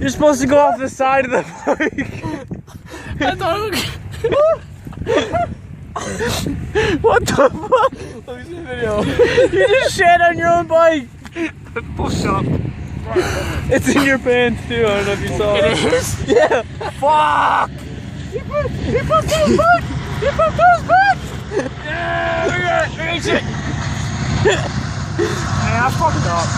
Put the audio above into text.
You're supposed to go off the side of the bike. I thought What the fuck? Let me see the video. You just shat on your own bike. Push up. It's in your pants too. I don't know if you saw it. It is? Yeah. Fuck! He put those back. He put those back. Yeah, look at it. Man, I fucked up.